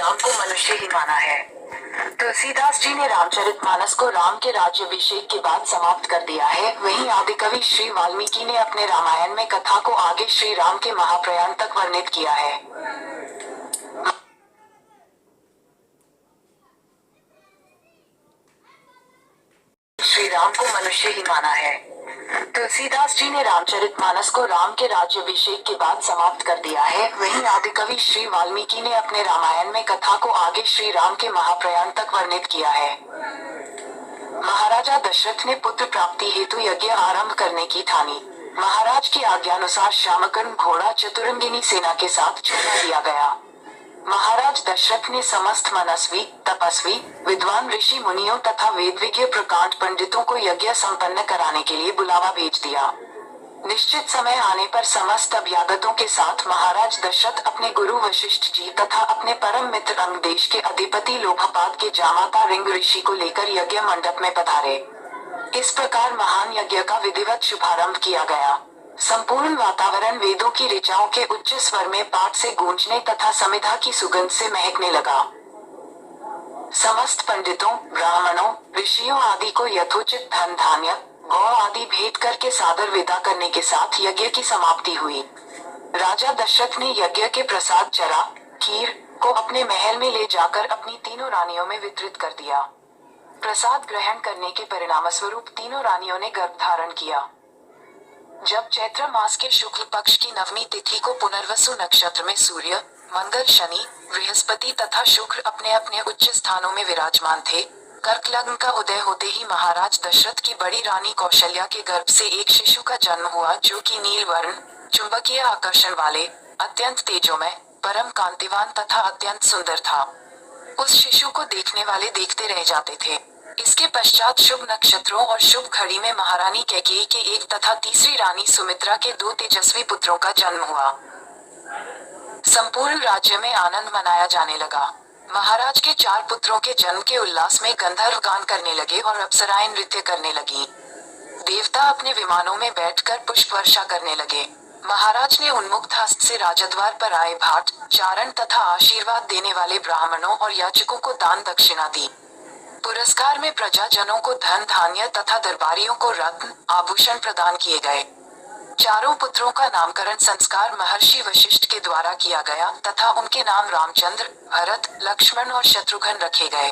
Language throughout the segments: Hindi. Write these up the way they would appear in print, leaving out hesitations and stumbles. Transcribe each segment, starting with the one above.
राम को मनुष्य ही माना है। तुलसीदास जी ने रामचरितमानस को राम के राज्याभिषेक के बाद समाप्त कर दिया है। वहीं आदिकवि श्री वाल्मीकि ने अपने रामायण में कथा को आगे श्री राम के महाप्रयाण तक वर्णित किया है। श्री राम को मनुष्य ही माना है। तुलसीदास जी ने रामचरितमानस को राम के राज्याभिषेक के बाद समाप्त कर दिया है। वहीं आदिकवि श्री वाल्मीकि ने अपने रामायण में कथा को आगे श्री राम के महाप्रयाण तक वर्णित किया है। महाराजा दशरथ ने पुत्र प्राप्ति हेतु यज्ञ आरंभ करने की ठानी। महाराज की आज्ञानुसार श्यामकर्ण घोड़ा चतुरंगिनी सेना के साथ छोड़ दिया गया। महाराज दशरथ ने समस्त मनस्वी, तपस्वी, विद्वान ऋषि मुनियों तथा वेदविज्ञ प्रकांड पंडितों को यज्ञ संपन्न कराने के लिए बुलावा भेज दिया। निश्चित समय आने पर समस्त अभ्यागतों के साथ महाराज दशरथ अपने गुरु वशिष्ठ जी तथा अपने परम मित्र अंग देश के अधिपति लोभपाद के जामाता रिंग ऋषि को लेकर यज्ञ मंडप में पधारे। इस प्रकार महान यज्ञ का विधिवत शुभारंभ किया गया। संपूर्ण वातावरण वेदों की ऋचाओं के उच्च स्वर में पाठ से गूंजने तथा समिधा की सुगंध से महकने लगा। समस्त पंडितों, ब्राह्मणों, ऋषियों आदि को यथोचित धन धान्य, गौ आदि भेंट करके सादर विदा करने के साथ यज्ञ की समाप्ति हुई। राजा दशरथ ने यज्ञ के प्रसाद चरा, खीर को अपने महल में ले जाकर अपनी तीनों रानियों में वितरित कर दिया। प्रसाद ग्रहण करने के परिणामस्वरूप तीनों रानियों ने गर्भ धारण किया। जब चैत्र मास के शुक्ल पक्ष की नवमी तिथि को पुनर्वसु नक्षत्र में सूर्य, मंगल, शनि, बृहस्पति तथा शुक्र अपने अपने उच्च स्थानों में विराजमान थे, कर्क लग्न का उदय होते ही महाराज दशरथ की बड़ी रानी कौशल्या के गर्भ से एक शिशु का जन्म हुआ जो कि नील वर्ण, चुंबकीय आकर्षण वाले, अत्यंत तेजोमय, परम कांतिवान तथा अत्यंत सुंदर था। उस शिशु को देखने वाले देखते रह जाते थे। इसके पश्चात शुभ नक्षत्रों और शुभ घड़ी में महारानी कैकेयी के एक तथा तीसरी रानी सुमित्रा के 2 तेजस्वी पुत्रों का जन्म हुआ। संपूर्ण राज्य में आनंद मनाया जाने लगा। महाराज के 4 पुत्रों के जन्म के उल्लास में गंधर्व गान करने लगे और अप्सराएं नृत्य करने लगी। देवता अपने विमानों में बैठकर पुष्प वर्षा करने लगे। महाराज ने उन्मुक्त हस्त से राजद्वार पर आए भाट, चारण तथा आशीर्वाद देने वाले ब्राह्मणों और याचकों को दान दक्षिणा दी। पुरस्कार में प्रजाजनों को धन धान्य तथा दरबारियों को रत्न, आभूषण प्रदान किए गए। चारों पुत्रों का नामकरण संस्कार महर्षि वशिष्ठ के द्वारा किया गया तथा उनके नाम रामचंद्र, भरत, लक्ष्मण और शत्रुघ्न रखे गए।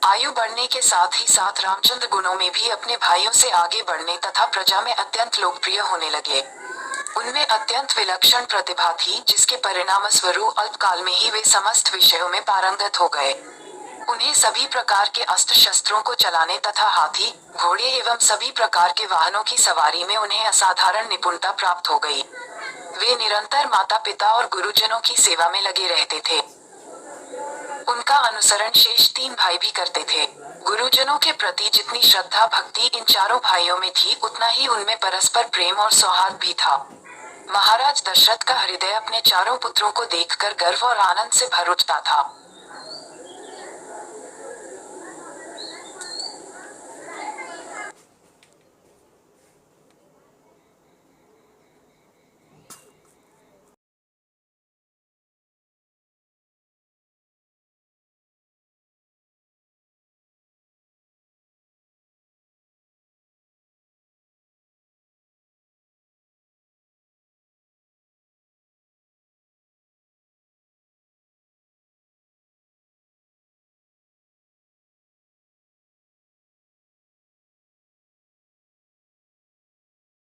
आयु बढ़ने के साथ ही साथ रामचंद्र गुणों में भी अपने भाइयों से आगे बढ़ने तथा प्रजा में अत्यंत लोकप्रिय होने लगे। उनमें अत्यंत विलक्षण प्रतिभा थी जिसके परिणामस्वरूप अल्पकाल में ही वे समस्त विषयों में पारंगत हो गए। उन्हें सभी प्रकार के अस्त्र शस्त्रों को चलाने तथा हाथी, घोड़े एवं सभी प्रकार के वाहनों की सवारी में उन्हें असाधारण निपुणता प्राप्त हो गई। वे निरंतर माता पिता और गुरुजनों की सेवा में लगे रहते थे। उनका अनुसरण शेष 3 भाई भी करते थे। गुरुजनों के प्रति जितनी श्रद्धा भक्ति इन चारों भाइयों में थी उतना ही उनमें परस्पर प्रेम और सौहार्द भी था। महाराज दशरथ का हृदय अपने चारों पुत्रों को देखकर गर्व और आनंद से भर उठता था।